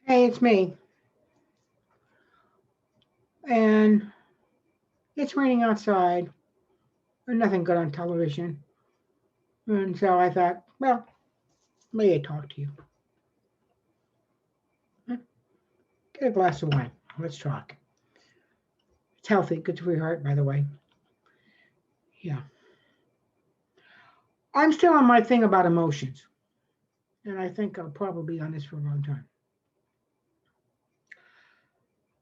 Hey, it's me. And it's raining outside. There's nothing good on television. And so I thought, well, maybe I talk to you. Huh? Get a glass of wine. Let's talk. It's healthy, good for your heart, by the way. Yeah. I'm still on my thing about emotions. And I think I'll probably be on this for a long time.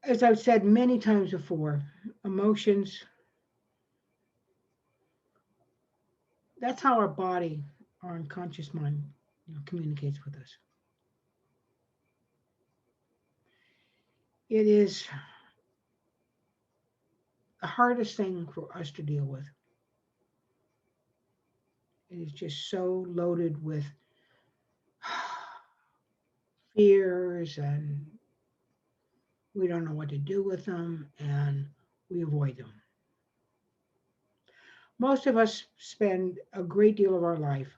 As I've said many times before, emotions, that's how our body, our unconscious mind, communicates with us. It is the hardest thing for us to deal with. It is just so loaded with fears, and we don't know what to do with them, and we avoid them. Most of us spend a great deal of our life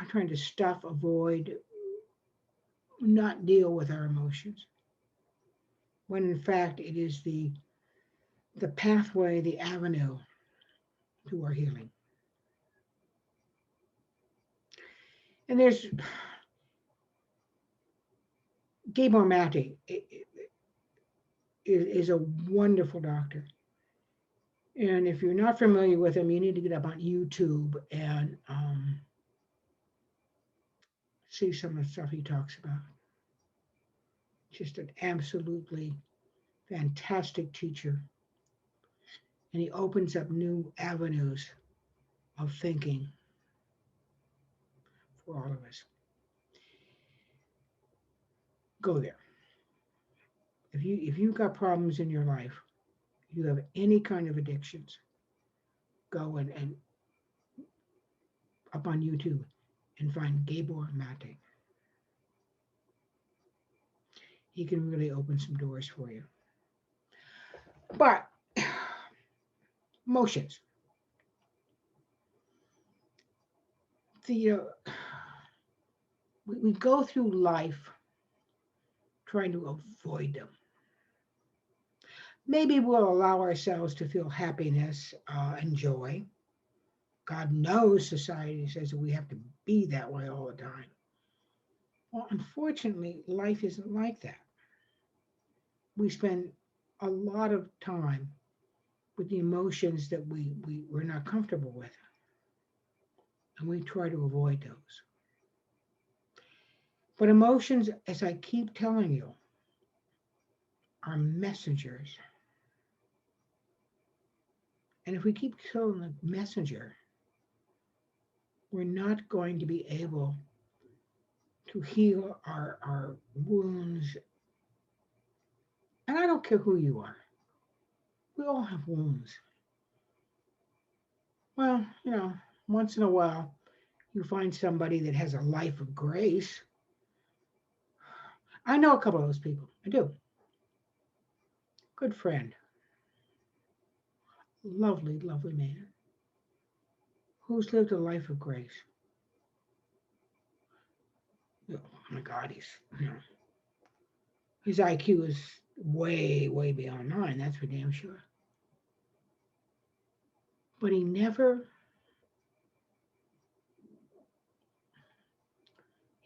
trying to stuff, avoid, not deal with our emotions, when in fact it is the pathway, the avenue to our healing. And there's Gabor Mate is a wonderful doctor. And if you're not familiar with him, you need to get up on YouTube and see some of the stuff he talks about. Just an absolutely fantastic teacher. And he opens up new avenues of thinking for all of us. Go there. If you've got problems in your life, you have any kind of addictions, go and up on YouTube and find Gabor Mate. He can really open some doors for you. But emotions. The we go through life trying to avoid them. Maybe we'll allow ourselves to feel happiness and joy. God knows society says that we have to be that way all the time. Well, unfortunately, life isn't like that. We spend a lot of time with the emotions that we're not comfortable with, and we try to avoid those. But emotions, as I keep telling you, are messengers. And if we keep killing the messenger, we're not going to be able to heal our wounds. And I don't care who you are, we all have wounds. Well, once in a while, you find somebody that has a life of grace. I know a couple of those people. I do. Good friend, lovely, lovely man who's lived a life of grace. Oh my God, his IQ is way, way beyond mine. That's for damn sure. But he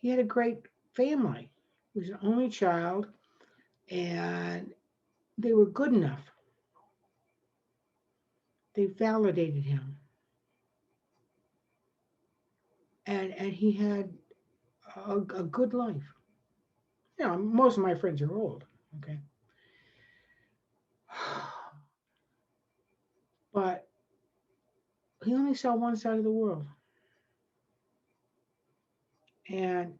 had a great family. He was an only child, and they were good enough. They validated him, and he had a good life. Most of my friends are old. Okay, but he only saw one side of the world, and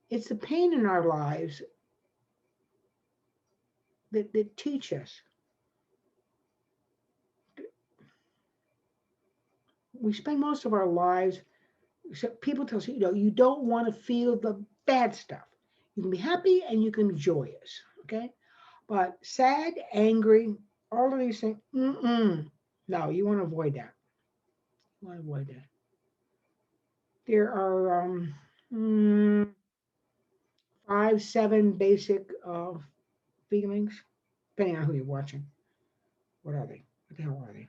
it's the pain in our lives that teach us. We spend most of our lives. So people tell us, you don't want to feel the bad stuff. You can be happy and you can be joyous. Okay, but sad, angry, all of these things. No, you want to avoid that. You want to avoid that. There are mm, 5, 7 basic feelings, depending on who you're watching. What are they? What the hell are they?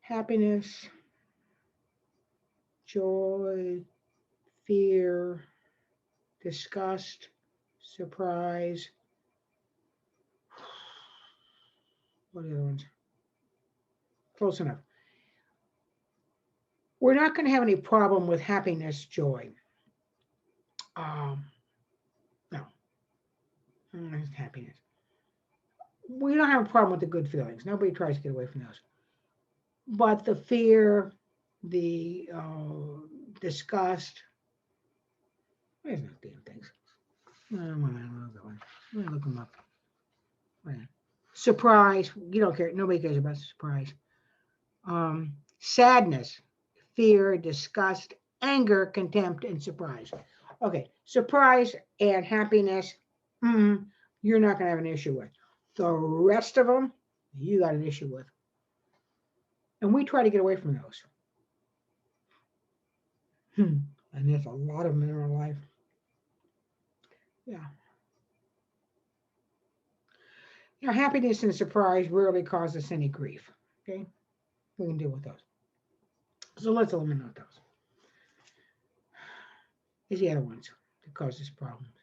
Happiness, joy, fear, disgust, surprise. What are the other ones? Close enough. We're not going to have any problem with happiness, joy. Um, no, happiness. We don't have a problem with the good feelings. Nobody tries to get away from those. But the fear, the disgust, where's those damn things? I'm gonna look them up. Surprise, you don't care. Nobody cares about surprise. Sadness, fear, disgust, anger, contempt, and surprise. Okay, surprise and happiness, you're not going to have an issue with. The rest of them, you got an issue with. And we try to get away from those. And there's a lot of them in our life. Yeah. Happiness and surprise rarely cause us any grief. Okay? We can deal with those. So let's eliminate those. Here's the other ones that cause us problems.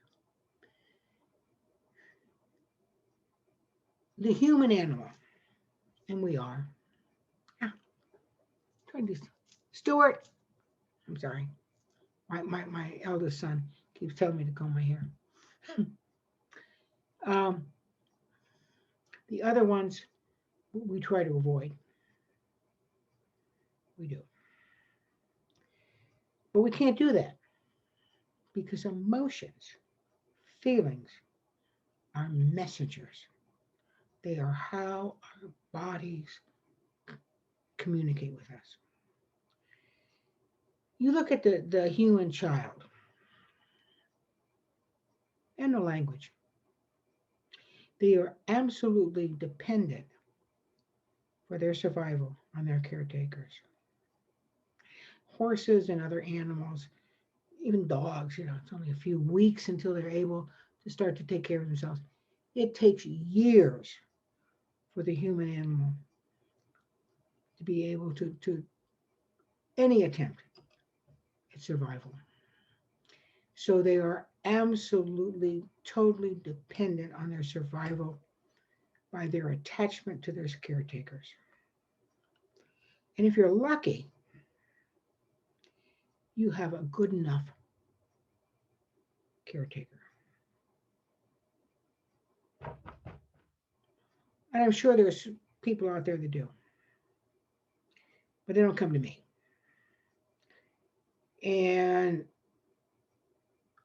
The human animal, and we are. Yeah. Try to do Stuart. I'm sorry. My eldest son keeps telling me to comb my hair. um, the other ones we try to avoid. We do. But we can't do that because emotions, feelings are messengers. They are how our bodies communicate with us. You look at the human child and the language. They are absolutely dependent for their survival on their caretakers. Horses and other animals, even dogs, it's only a few weeks until they're able to start to take care of themselves. It takes years for the human animal to be able to any attempt at survival. So they are absolutely, totally dependent on their survival by their attachment to their caretakers. And if you're lucky, you have a good enough caretaker. And I'm sure there's people out there that do, but they don't come to me. And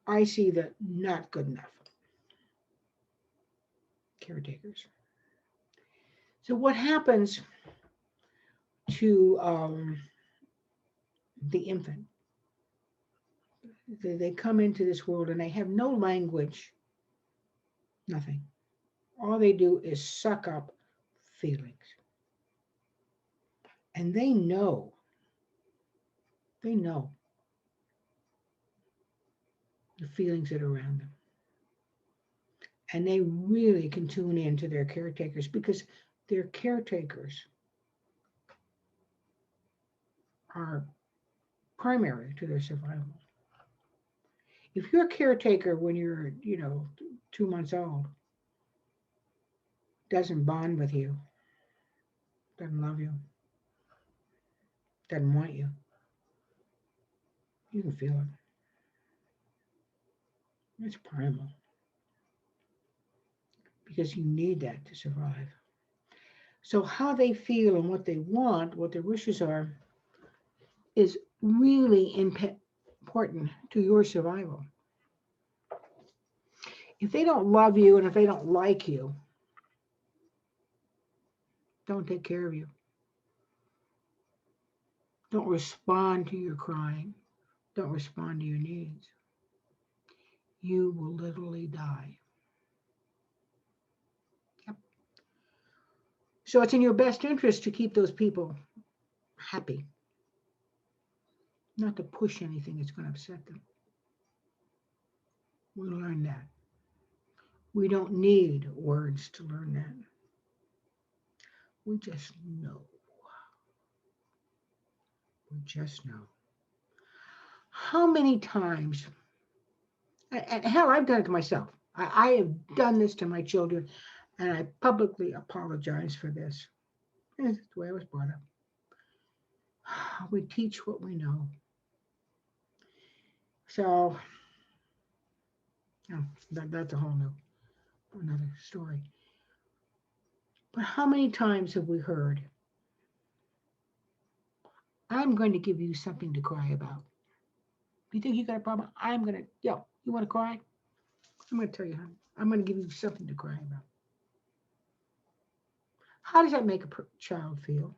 I see the not good enough caretakers. So what happens to the infant? They come into this world and they have no language, nothing. All they do is suck up feelings. And they know the feelings that are around them. And they really can tune in to their caretakers because their caretakers are primary to their survival. If your caretaker when you're, 2 months old doesn't bond with you, doesn't love you, doesn't want you, you can feel it. It's primal because you need that to survive. So how they feel and what they want, what their wishes are, is really important to your survival. If they don't love you and if they don't like you, don't take care of you. Don't respond to your crying. Don't respond to your needs. You will literally die. Yep. So it's in your best interest to keep those people happy. not to push anything that's going to upset them. We learn that. We don't need words to learn that. We just know. We just know. How many times, and hell, I've done it to myself. I have done this to my children, and I publicly apologize for this. It's the way I was brought up. We teach what we know. So, that's a whole new, another story. But how many times have we heard, I'm going to give you something to cry about? You think you got a problem? I'm going to, you want to cry? I'm going to tell you, honey. I'm going to give you something to cry about. How does that make a child feel?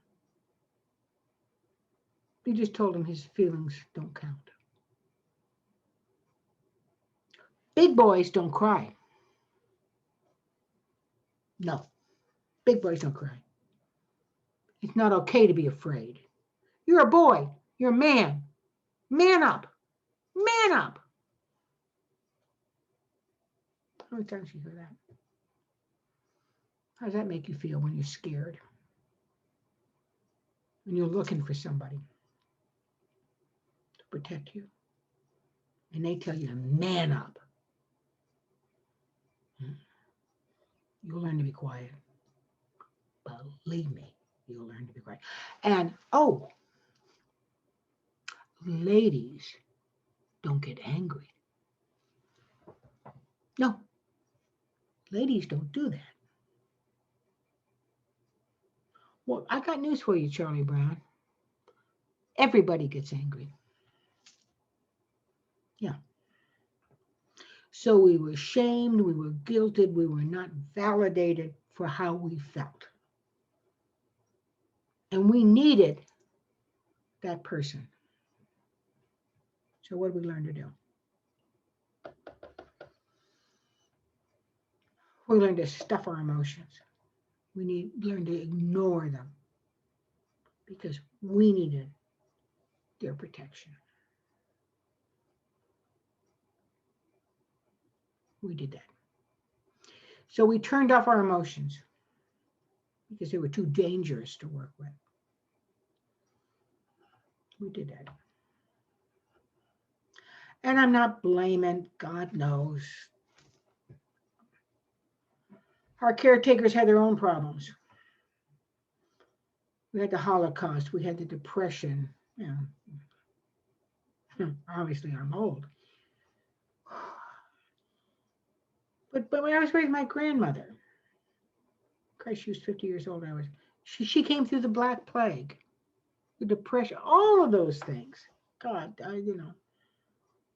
You just told him his feelings don't count. Big boys don't cry. No, big boys don't cry. It's not okay to be afraid. You're a boy. You're a man. Man up. Man up. How many times you hear that? How does that make you feel when you're scared? When you're looking for somebody to protect you? And they tell you to man up. You'll learn to be quiet. Believe me, you'll learn to be quiet. And, ladies don't get angry. No, ladies don't do that. Well, I got news for you, Charlie Brown. Everybody gets angry. Yeah. So we were shamed, we were guilted, we were not validated for how we felt. And we needed that person. So what did we learn to do? We learned to stuff our emotions. We learned to ignore them because we needed their protection. We did that. So we turned off our emotions because they were too dangerous to work with. We did that. And I'm not blaming, God knows. Our caretakers had their own problems. We had the Holocaust, we had the Depression. Obviously I'm old. But when I was raised, my grandmother, Christ, she was 50 years old. She came through the Black Plague, the Depression, all of those things. God,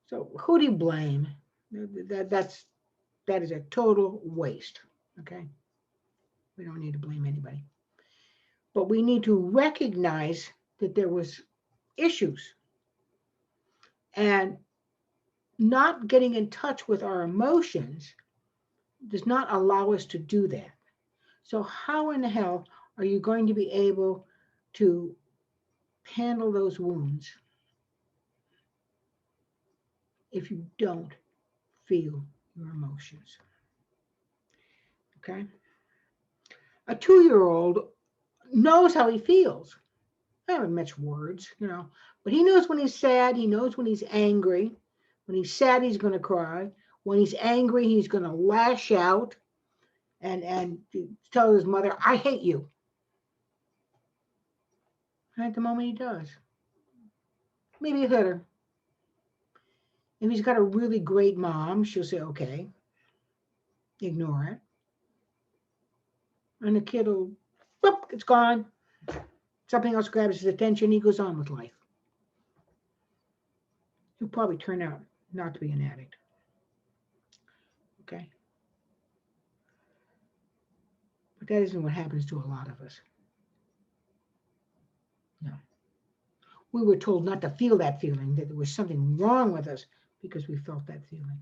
So who do you blame? That is a total waste. Okay, we don't need to blame anybody, but we need to recognize that there was issues, and not getting in touch with our emotions does not allow us to do that. So how in the hell are you going to be able to handle those wounds if you don't feel your emotions? Okay? A 2-year-old knows how he feels. I haven't much words, but he knows when he's sad, he knows when he's angry. When he's sad, he's going to cry. When he's angry, he's going to lash out and tell his mother, I hate you. And at the moment he does. Maybe he'll hit her. If he's got a really great mom, she'll say, okay, ignore it. And the kid will, whoop, it's gone. Something else grabs his attention, he goes on with life. He'll probably turn out not to be an addict. Okay? But that isn't what happens to a lot of us. No. We were told not to feel that feeling, that there was something wrong with us because we felt that feeling.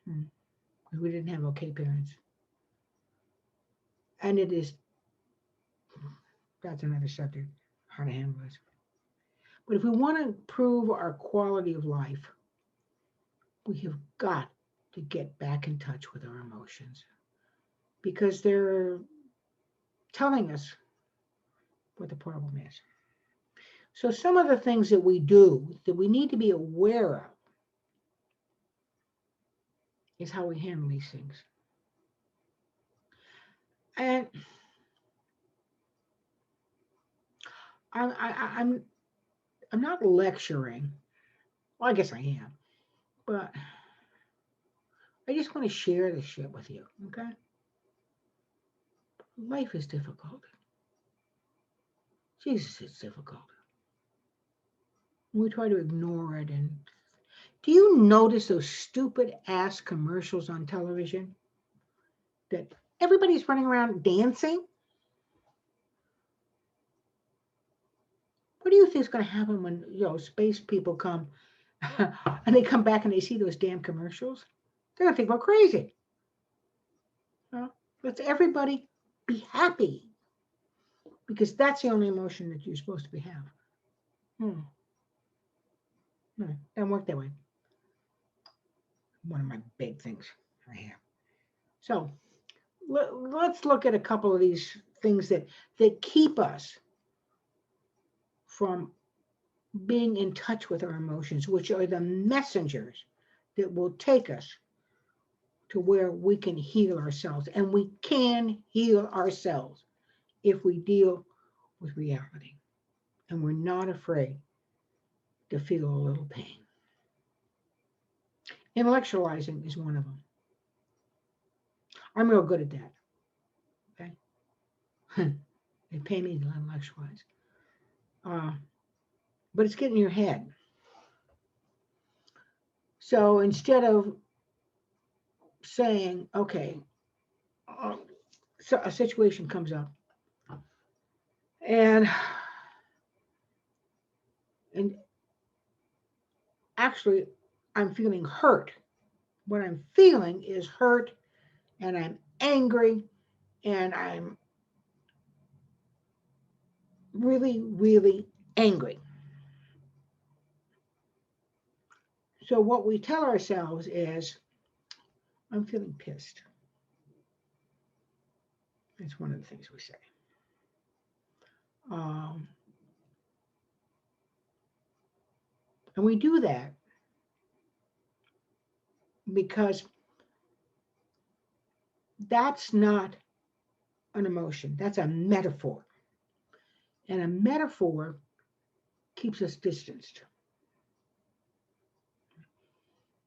We didn't have okay parents. And that's another subject, how to handle this. But if we want to improve our quality of life, we have got to get back in touch with our emotions because they're telling us what the problem is. So, some of the things that we do that we need to be aware of is how we handle these things. And I'm I'm not lecturing. Well, I guess I am, but I just want to share this shit with you. Okay, life is difficult. Jesus, it's difficult. We try to ignore it. And do you notice those stupid ass commercials on television that everybody's running around dancing? What do you think is going to happen when space people come and they come back and they see those damn commercials? They're going to think we're crazy. Let's everybody be happy because that's the only emotion that you're supposed to be have. No, doesn't work that way. One of my big things I have. So let's look at a couple of these things that keep us from being in touch with our emotions, which are the messengers that will take us to where we can heal ourselves. And we can heal ourselves if we deal with reality. And we're not afraid to feel a little pain. Intellectualizing is one of them. I'm real good at that. Okay. They pay me to intellectualize. But it's getting in your head. So instead of saying, okay, so a situation comes up, and actually I'm feeling hurt. What I'm feeling is hurt, and I'm angry, and I'm really, really angry. So what we tell ourselves is, I'm feeling pissed. That's one of the things we say. Um, and we do that because that's not an emotion, that's a metaphor. And a metaphor keeps us distanced.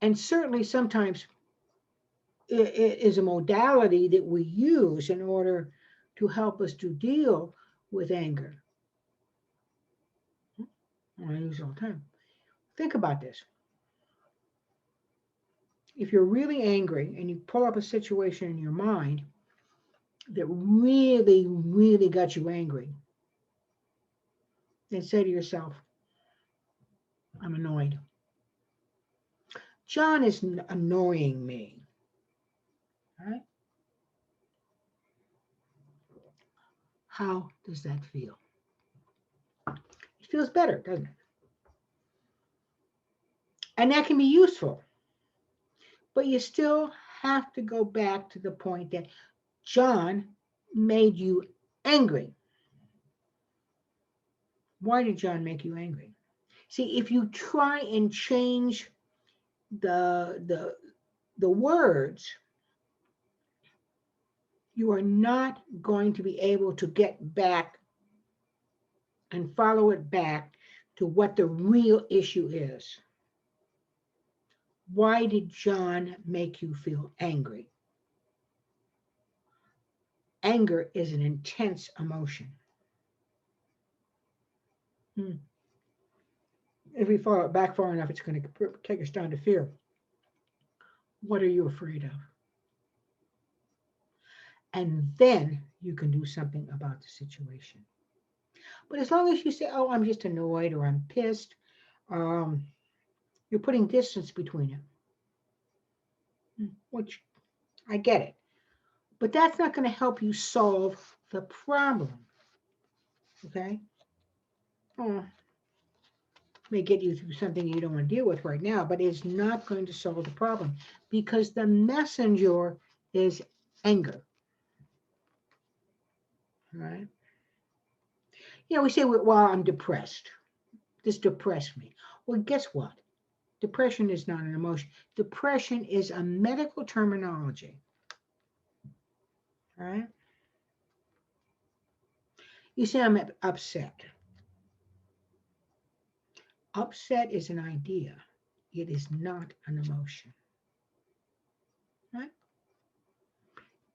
And certainly sometimes it is a modality that we use in order to help us to deal with anger. I use it all the time. Think about this. If you're really angry and you pull up a situation in your mind that really, really got you angry, then say to yourself, I'm annoyed. John is annoying me. All right? How does that feel? It feels better, doesn't it? And that can be useful. But you still have to go back to the point that John made you angry. Why did John make you angry? See, if you try and change the words, you are not going to be able to get back and follow it back to what the real issue is. Why did John make you feel angry? Anger is an intense emotion. If we follow it back far enough, it's going to take us down to fear. What are you afraid of? And then you can do something about the situation. But as long as you say, oh, I'm just annoyed or I'm pissed, you're putting distance between it, which I get it. But that's not going to help you solve the problem. Okay? may get you through something you don't want to deal with right now, but it's not going to solve the problem because the messenger is anger. Right? We say, well, I'm depressed. This depressed me. Well, guess what? Depression is not an emotion. Depression is a medical terminology. All right? You say, I'm upset. Upset is an idea. It is not an emotion. Right?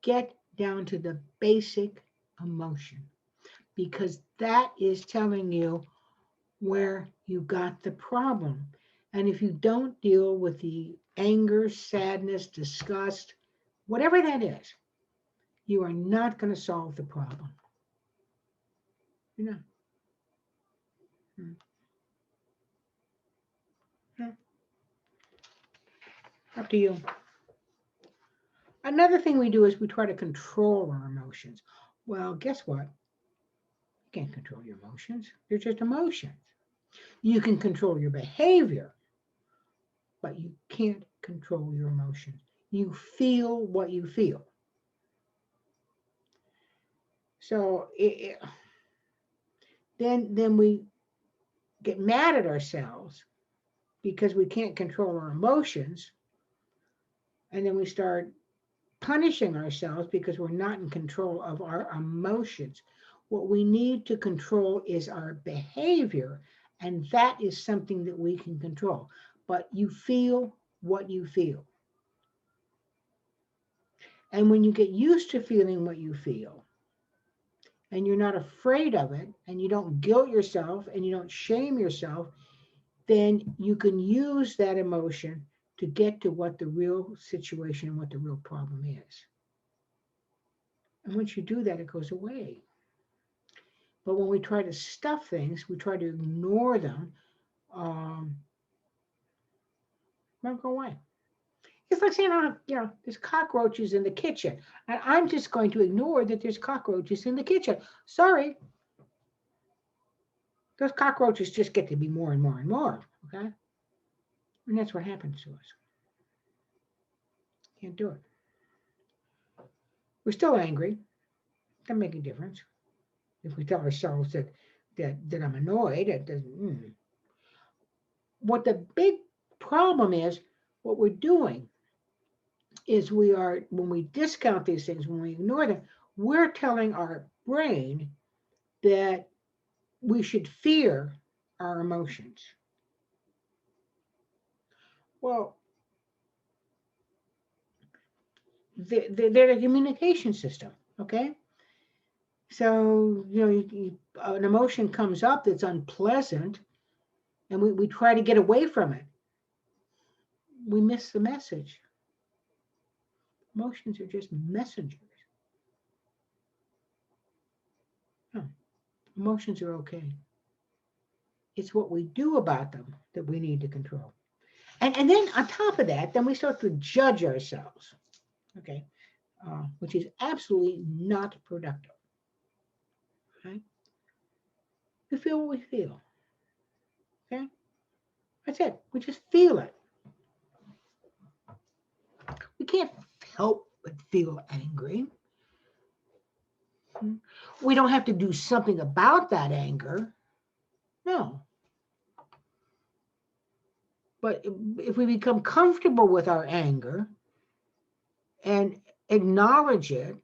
Get down to the basic emotion because that is telling you where you got the problem. And if you don't deal with the anger, sadness, disgust, whatever that is, you are not going to solve the problem. You're not. Hmm. Yeah. Up to you. Another thing we do is we try to control our emotions. Well, guess what? You can't control your emotions. They're just emotions. You can control your behavior, but you can't control your emotions. You feel what you feel. So then we get mad at ourselves because we can't control our emotions, and then we start punishing ourselves because we're not in control of our emotions. What we need to control is our behavior, and that is something that we can control. But you feel what you feel. And when you get used to feeling what you feel, and you're not afraid of it, and you don't guilt yourself, and you don't shame yourself, then you can use that emotion to get to what the real situation, what the real problem is. And once you do that, it goes away. But when we try to stuff things, we try to ignore them, um, won't go away. It's like saying, there's cockroaches in the kitchen. And I'm just going to ignore that there's cockroaches in the kitchen. Sorry. Those cockroaches just get to be more and more and more. Okay? And that's what happens to us. Can't do it. We're still angry. Doesn't make a difference. If we tell ourselves that I'm annoyed, it doesn't. What the big problem is, what we're doing is when we discount these things, when we ignore them, we're telling our brain that we should fear our emotions. Well, they're a communication system, okay? So, an emotion comes up that's unpleasant, and we try to get away from it. We miss the message. Emotions are just messengers. No, emotions are okay. It's what we do about them that we need to control. And then on top of that, then we start to judge ourselves, okay, which is absolutely not productive. Right? We feel what we feel. Okay, that's it. We just feel it. We can't help but feel angry. We don't have to do something about that anger. No. But if we become comfortable with our anger and acknowledge it,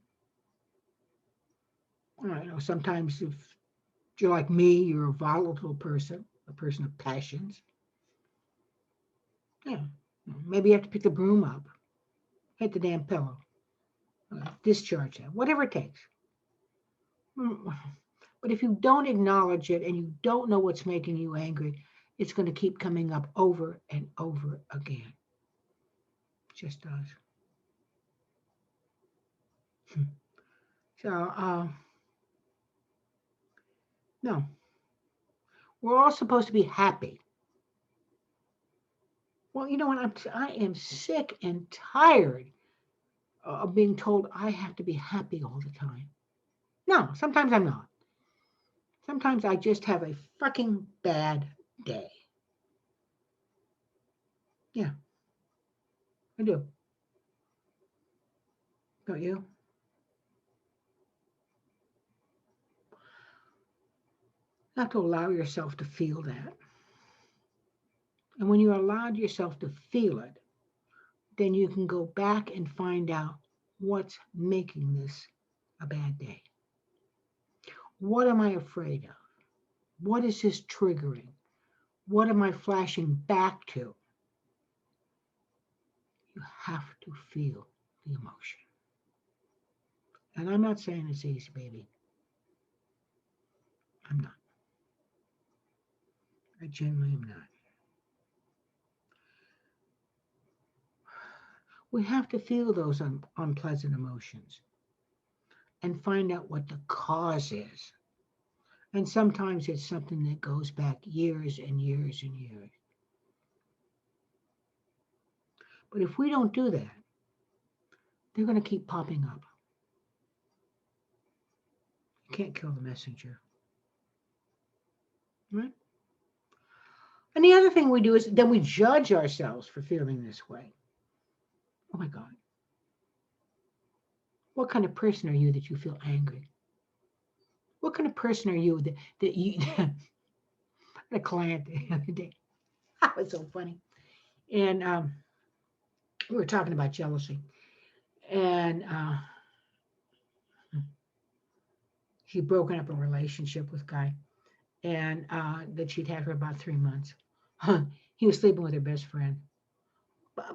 sometimes if you're like me, you're a volatile person, a person of passions. Yeah. Maybe you have to pick the broom up, hit the damn pillow, discharge that, whatever it takes. But if you don't acknowledge it and you don't know what's making you angry, it's going to keep coming up over and over again. It just does. So, no. We're all supposed to be happy. Well, you know what? I am sick and tired of being told I have to be happy all the time. No, sometimes I'm not. Sometimes I just have a fucking bad day. Yeah, I do. Don't you? You have to allow yourself to feel that. And when you allowed yourself to feel it, then you can go back and find out what's making this a bad day. What am I afraid of? What is this triggering? What am I flashing back to? You have to feel the emotion. And I'm not saying it's easy, baby. I'm not. I genuinely am not. We have to feel those unpleasant emotions and find out what the cause is. And sometimes it's something that goes back years and years and years. But if we don't do that, they're going to keep popping up. You can't kill the messenger, right? And the other thing we do is then we judge ourselves for feeling this way. Oh my God. What kind of person are you that you feel angry? What kind of person are you that you, a client the other day, that was so funny. And we were talking about jealousy. And she'd broken up a relationship with a guy and that she'd had for about 3 months. He was sleeping with her best friend.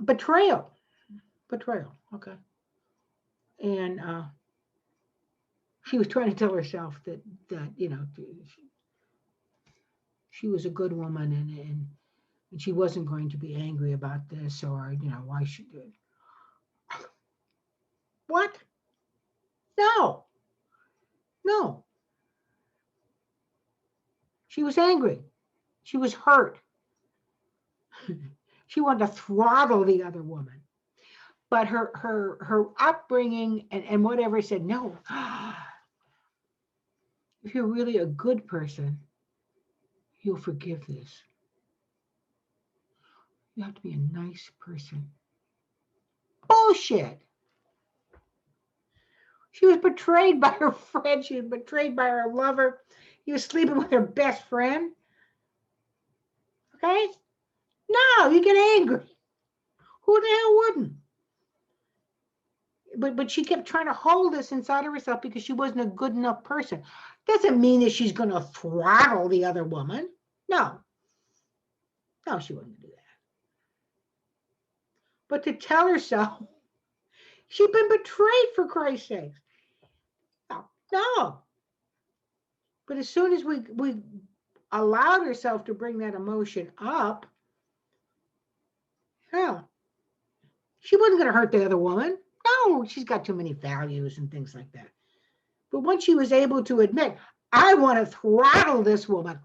Betrayal. Betrayal. Okay. And she was trying to tell herself that she was a good woman and she wasn't going to be angry about this or why she did. What? No, no. She was angry. She was hurt. She wanted to throttle the other woman. But her upbringing and whatever said, no, if you're really a good person, you'll forgive this. You have to be a nice person. Bullshit. She was betrayed by her friend. She was betrayed by her lover. He was sleeping with her best friend. Okay? No, you get angry. Who the hell wouldn't? But she kept trying to hold this inside of herself because she wasn't a good enough person. Doesn't mean that she's going to throttle the other woman. No. No, she wouldn't do that. But to tell herself she'd been betrayed, for Christ's sake. No, no. But as soon as we allowed herself to bring that emotion up, hell, she wasn't going to hurt the other woman. No, she's got too many values and things like that. But once she was able to admit, I want to throttle this woman,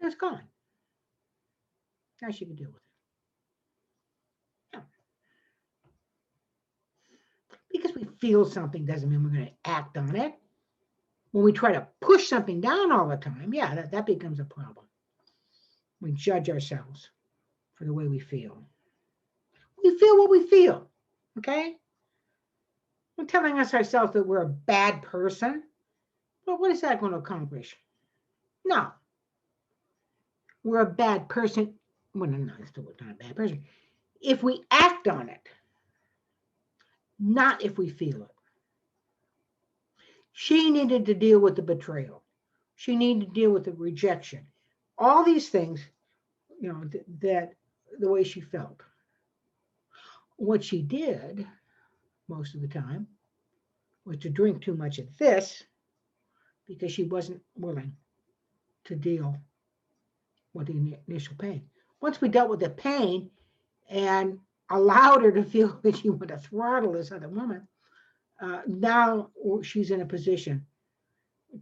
it's gone. Now she can deal with it. Yeah. Because we feel something doesn't mean we're going to act on it. When we try to push something down all the time, yeah, that becomes a problem. We judge ourselves for the way we feel. We feel what we feel, okay? We're telling us ourselves that we're a bad person. Well, what is that going to accomplish? No. We're a bad person. Well, no, still not a bad person. If we act on it, not if we feel it. She needed to deal with the betrayal. She needed to deal with the rejection. All these things, that the way she felt. What she did most of the time was to drink too much of this because she wasn't willing to deal with the initial pain. Once we dealt with the pain and allowed her to feel that she wanted to throttle this other woman, now she's in a position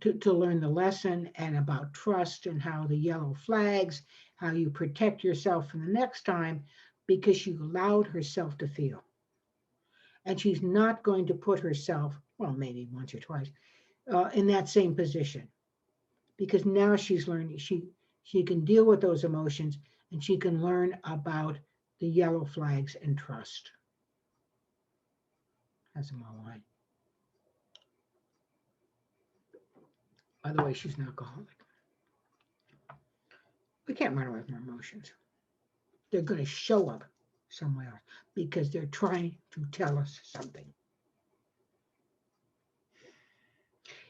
to learn the lesson and about trust and how the yellow flags, how you protect yourself from the next time because she allowed herself to feel. And she's not going to put herself, well, maybe once or twice, in that same position because now she's learning. She can deal with those emotions, and she can learn about the yellow flags and trust. That's my line. By the way, she's an alcoholic. We can't run away from our emotions. They're going to show up somewhere else because they're trying to tell us something.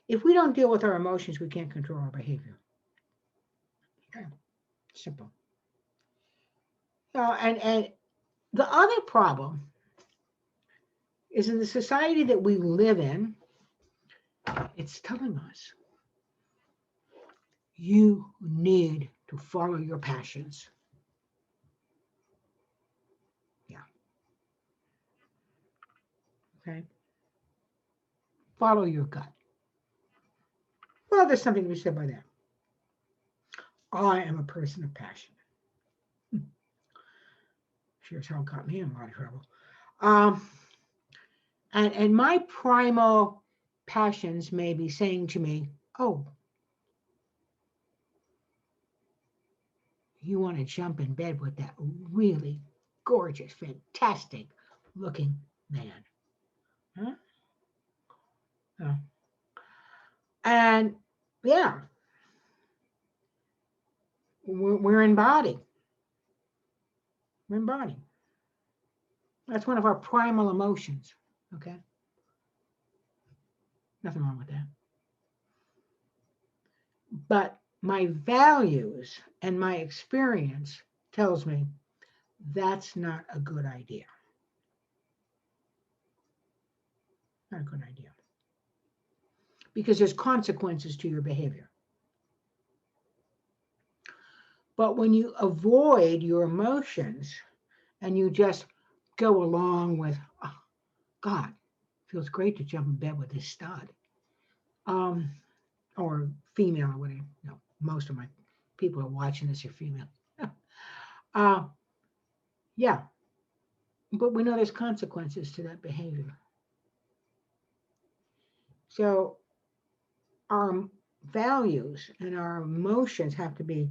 If we don't deal with our emotions, we can't control our behavior. Okay, simple. And the other problem is in the society that we live in, it's telling us you need to follow your passions. Yeah. Okay. Follow your gut. Well, there's something to be said by that. I am a person of passion. Sure as hell got me in a lot of trouble. And my primal passions may be saying to me, oh, you want to jump in bed with that really gorgeous, fantastic looking man. Huh? Oh. And yeah, we're in body. We're in body. That's one of our primal emotions. Okay. Nothing wrong with that. But my values and my experience tells me that's not a good idea. Not a good idea. Because there's consequences to your behavior. But when you avoid your emotions and you just go along with, oh, God, feels great to jump in bed with this stud, or female, or whatever. No, most of my people are watching this are female. Yeah, but we know there's consequences to that behavior. So our values and our emotions have to be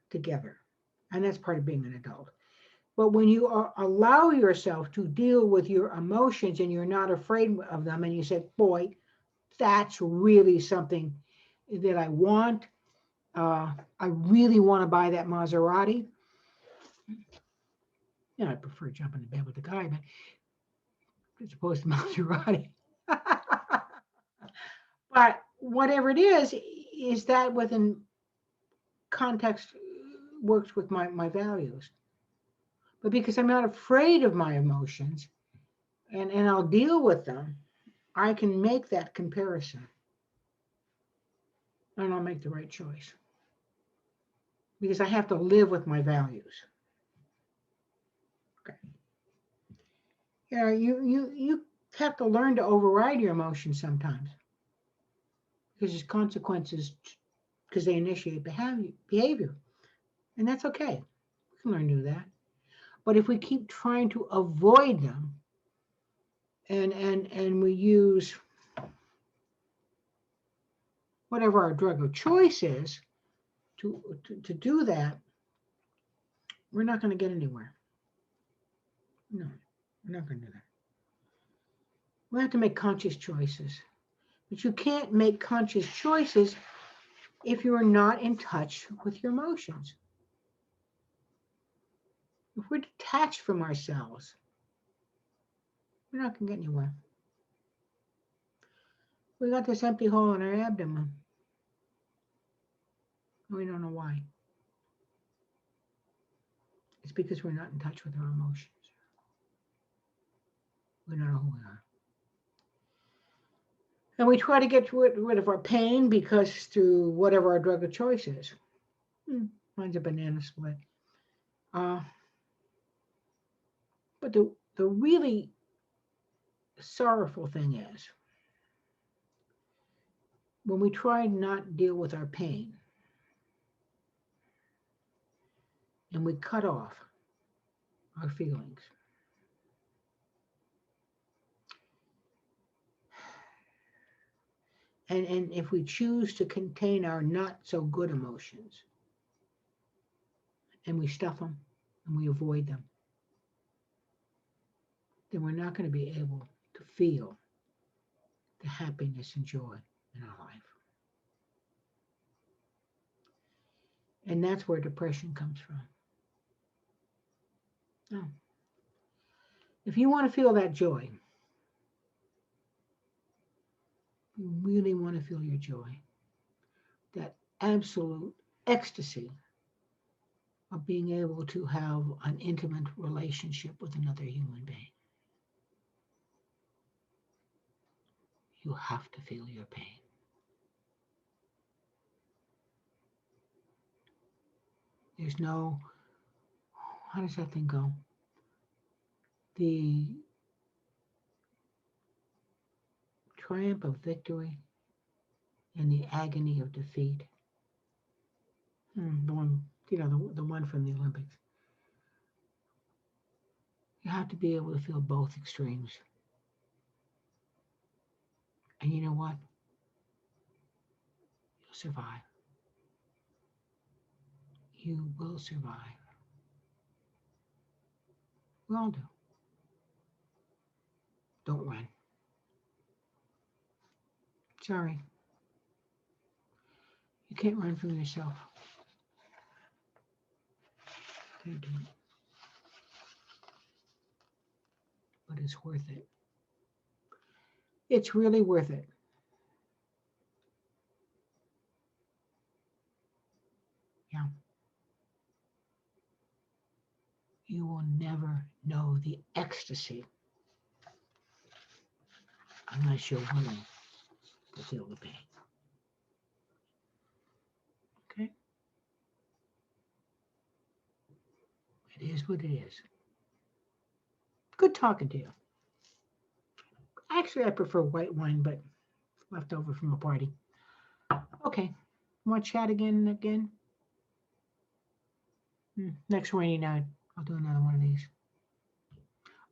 together. And that's part of being an adult. But when you allow yourself to deal with your emotions and you're not afraid of them, and you say, boy, that's really something that I want. I really want to buy that Maserati. You know, I prefer jumping in bed with the guy, but as opposed to Maserati. But whatever it is that within context works with my values. But because I'm not afraid of my emotions and I'll deal with them, I can make that comparison. And I'll make the right choice. Because I have to live with my values. Okay. You know, you have to learn to override your emotions sometimes. Because there's consequences because they initiate behavior. And that's okay. We can learn to do that. But if we keep trying to avoid them and we use whatever our drug of choice is to do that, we're not going to get anywhere. No, we're not going to do that. We have to make conscious choices. But you can't make conscious choices if you are not in touch with your emotions. If we're detached from ourselves, we're not going to get anywhere. We got this empty hole in our abdomen. We don't know why. It's because we're not in touch with our emotions. We don't know who we are. And we try to get rid of our pain because through whatever our drug of choice is. Mine's a banana split. But the really sorrowful thing is when we try not to deal with our pain and we cut off our feelings. And if we choose to contain our not so good emotions, and we stuff them and we avoid them, then we're not going to be able to feel the happiness and joy in our life. And that's where depression comes from. No. If you want to feel that joy, you really want to feel your joy, that absolute ecstasy of being able to have an intimate relationship with another human being. You have to feel your pain. There's no, how does that thing go? The triumph of victory and the agony of defeat. The one, the one from the Olympics. You have to be able to feel both extremes. And you know what? You'll survive. You will survive. We all do. Don't run. Sorry. You can't run from yourself. Can't do it. But it's worth it. It's really worth it. Yeah. You will never know the ecstasy unless you're willing to feel the pain. Okay? It is what it is. Good talking to you. Actually, I prefer white wine, but left over from a party. Okay. Want to chat again? Next rainy night, I'll do another one of these.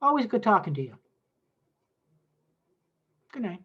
Always good talking to you. Good night.